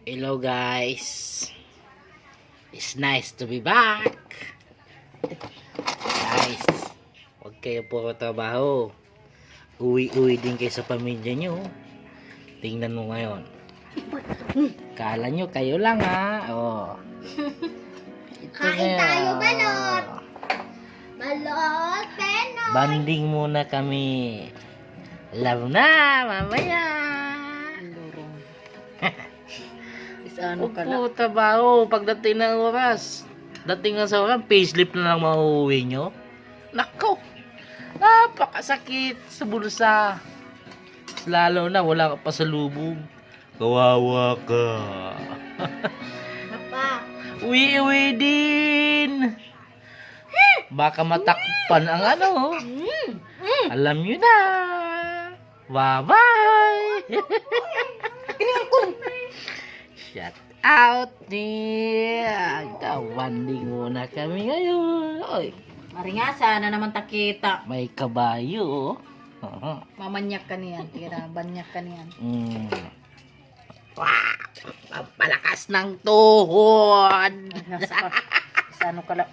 Hello guys, it's nice to be back. Guys, huwag kayo puro trabaho, uwi-uwi din kayo sa pamilya nyo. Tingnan mo ngayon, kala nyo kayo lang ha. Oh. Kain tayo, balot. Balot, penot. Banding muna kami. Love na mamaya. Ano ka lang? Opo, trabaho. Pagdating ng oras, dating na sa oras, payslip na lang mauuwi nyo. Nako, napakasakit sa bulsa. Lalo na wala ka pa sa lubog. Kawawa ka. Apa? Uwi-uwi din. Baka matakpan ang ano. Alam nyo na. Bye-bye. Shout out niya. Kawanding muna kami ngayon. Oy, Mari nga, sana naman takita. may kabayo. Mamanyak ka niyan. Tira, banyak ka niyan. Wow! Ang palakas ng tuhod. Sa ano ka lang.